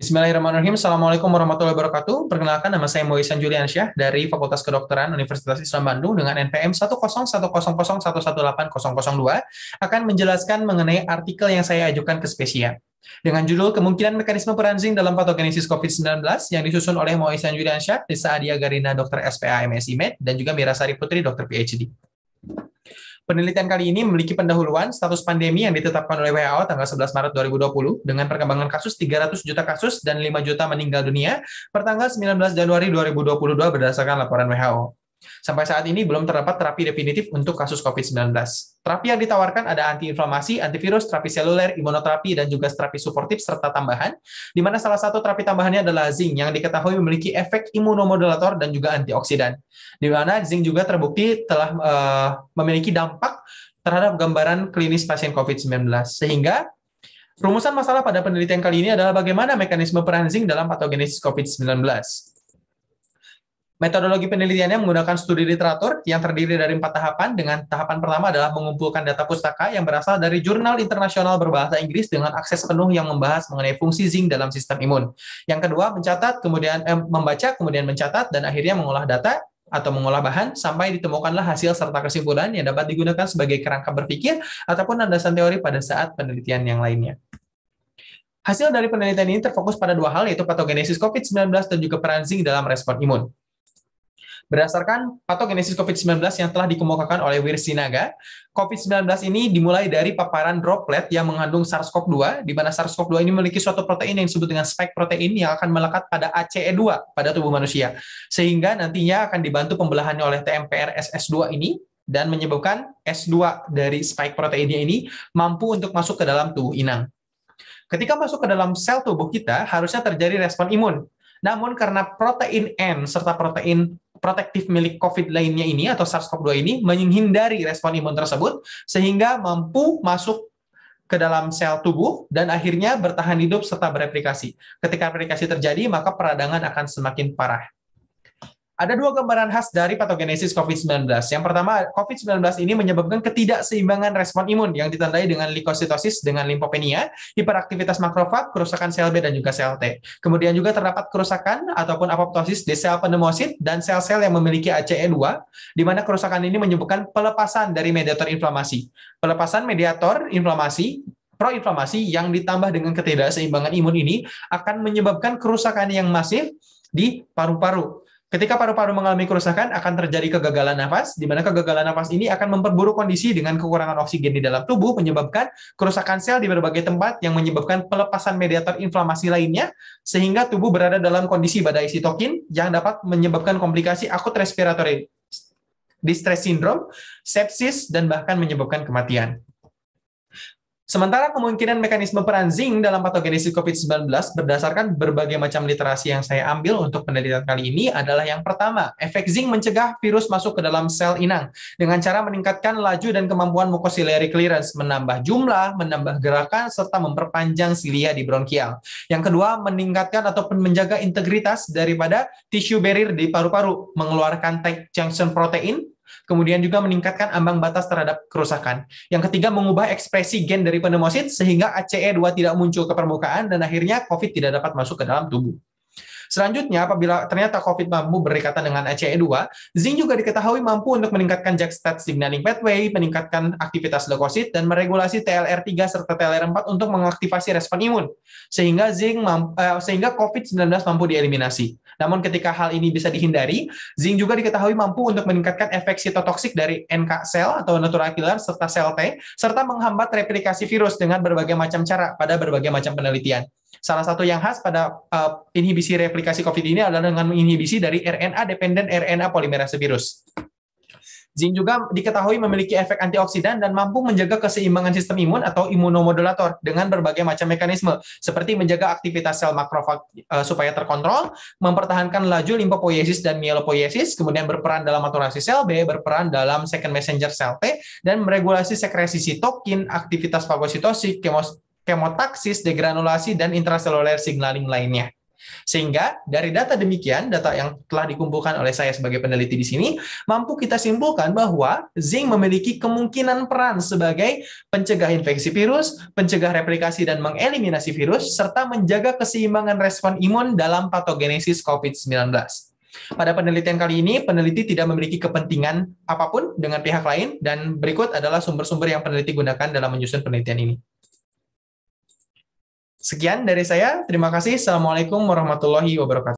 Bismillahirrahmanirrahim. Assalamualaikum warahmatullahi wabarakatuh. Perkenalkan, nama saya Moisan Juliansyah dari Fakultas Kedokteran Universitas Islam Bandung dengan NPM 10100118082 akan menjelaskan mengenai artikel yang saya ajukan ke Spesia dengan judul Kemungkinan Mekanisme Peran Zinc dalam Patogenesis COVID-19 yang disusun oleh Moisan Juliansyah, Desa Adia Garina, Dr. SPA MSI Med, dan juga Mirasari Putri, Dr. PhD. Penelitian kali ini memiliki pendahuluan status pandemi yang ditetapkan oleh WHO tanggal 11 Maret 2020 dengan perkembangan kasus 300 juta kasus dan 5 juta meninggal dunia per tanggal 19 Januari 2022 berdasarkan laporan WHO. Sampai saat ini belum terdapat terapi definitif untuk kasus COVID-19. Terapi yang ditawarkan ada antiinflamasi, antivirus, terapi seluler, imunoterapi, dan juga terapi suportif serta tambahan, di mana salah satu terapi tambahannya adalah zinc yang diketahui memiliki efek imunomodulator dan juga antioksidan. Di mana zinc juga terbukti telah memiliki dampak terhadap gambaran klinis pasien COVID-19. Sehingga rumusan masalah pada penelitian kali ini adalah bagaimana mekanisme peran zinc dalam patogenesis COVID-19. Metodologi penelitiannya menggunakan studi literatur yang terdiri dari 4 tahapan, dengan tahapan pertama adalah mengumpulkan data pustaka yang berasal dari jurnal internasional berbahasa Inggris dengan akses penuh yang membahas mengenai fungsi zinc dalam sistem imun. Yang kedua, mencatat, kemudian membaca, kemudian mencatat, dan akhirnya mengolah data atau mengolah bahan sampai ditemukanlah hasil serta kesimpulan yang dapat digunakan sebagai kerangka berpikir ataupun landasan teori pada saat penelitian yang lainnya. Hasil dari penelitian ini terfokus pada 2 hal, yaitu patogenesis COVID-19 dan juga peran zinc dalam respon imun. Berdasarkan patogenesis COVID-19 yang telah dikemukakan oleh Wirsinaga, COVID-19 ini dimulai dari paparan droplet yang mengandung SARS-CoV-2, di mana SARS-CoV-2 ini memiliki suatu protein yang disebut dengan spike protein yang akan melekat pada ACE2 pada tubuh manusia, sehingga nantinya akan dibantu pembelahannya oleh TMPR SS2 ini, dan menyebabkan S2 dari spike proteinnya ini mampu untuk masuk ke dalam tubuh inang. Ketika masuk ke dalam sel tubuh kita, harusnya terjadi respon imun. Namun karena protein N serta protein protektif milik COVID lainnya ini atau SARS-CoV-2 ini menghindari respon imun tersebut sehingga mampu masuk ke dalam sel tubuh dan akhirnya bertahan hidup serta bereplikasi. Ketika replikasi terjadi, maka peradangan akan semakin parah. Ada 2 gambaran khas dari patogenesis COVID-19. Yang pertama, COVID-19 ini menyebabkan ketidakseimbangan respon imun yang ditandai dengan leukositosis dengan limfopenia, hiperaktivitas makrofag, kerusakan sel B dan juga sel T. Kemudian juga terdapat kerusakan ataupun apoptosis di sel pneumosit dan sel-sel yang memiliki ACE2, di mana kerusakan ini menyebabkan pelepasan dari mediator inflamasi. Pelepasan mediator inflamasi proinflamasi yang ditambah dengan ketidakseimbangan imun ini akan menyebabkan kerusakan yang masif di paru-paru. Ketika paru-paru mengalami kerusakan, akan terjadi kegagalan nafas, di mana kegagalan nafas ini akan memperburuk kondisi dengan kekurangan oksigen di dalam tubuh, menyebabkan kerusakan sel di berbagai tempat yang menyebabkan pelepasan mediator inflamasi lainnya, sehingga tubuh berada dalam kondisi badai sitokin yang dapat menyebabkan komplikasi akut respiratory distress syndrome, sepsis, dan bahkan menyebabkan kematian. Sementara kemungkinan mekanisme peran zinc dalam patogenesis COVID-19 berdasarkan berbagai macam literasi yang saya ambil untuk penelitian kali ini adalah yang pertama, efek zinc mencegah virus masuk ke dalam sel inang dengan cara meningkatkan laju dan kemampuan mucociliary clearance, menambah jumlah, menambah gerakan, serta memperpanjang silia di bronkial. Yang kedua, meningkatkan ataupun menjaga integritas daripada tissue barrier di paru-paru, mengeluarkan tight junction protein, kemudian juga meningkatkan ambang batas terhadap kerusakan. Yang ketiga, mengubah ekspresi gen dari pneumosit sehingga ACE2 tidak muncul ke permukaan dan akhirnya COVID tidak dapat masuk ke dalam tubuh. Selanjutnya, apabila ternyata COVID mampu berikatan dengan ACE2, zinc juga diketahui mampu untuk meningkatkan JAK-STAT signaling pathway, meningkatkan aktivitas leukosit, dan meregulasi TLR3 serta TLR4 untuk mengaktifasi respon imun, sehingga sehingga COVID-19 mampu dieliminasi. Namun ketika hal ini bisa dihindari, zinc juga diketahui mampu untuk meningkatkan efek sitotoksik dari NK sel atau natural killer serta sel T, serta menghambat replikasi virus dengan berbagai macam cara pada berbagai macam penelitian. Salah satu yang khas pada inhibisi replikasi COVID ini adalah dengan menginhibisi dari RNA-dependent RNA polimerase virus. Zinc juga diketahui memiliki efek antioksidan dan mampu menjaga keseimbangan sistem imun atau imunomodulator dengan berbagai macam mekanisme, seperti menjaga aktivitas sel makrofag supaya terkontrol, mempertahankan laju limfopoiesis dan mielopoiesis, kemudian berperan dalam maturasi sel B, berperan dalam second messenger sel T, dan meregulasi sekresi sitokin, aktivitas fagositosis, kemotaksis, degranulasi, dan intraseluler signaling lainnya. Sehingga dari data demikian, data yang telah dikumpulkan oleh saya sebagai peneliti di sini, mampu kita simpulkan bahwa zinc memiliki kemungkinan peran sebagai pencegah infeksi virus, pencegah replikasi dan mengeliminasi virus, serta menjaga keseimbangan respon imun dalam patogenesis COVID-19. Pada penelitian kali ini, peneliti tidak memiliki kepentingan apapun dengan pihak lain, dan berikut adalah sumber-sumber yang peneliti gunakan dalam menyusun penelitian ini. Sekian dari saya, terima kasih. Assalamualaikum warahmatullahi wabarakatuh.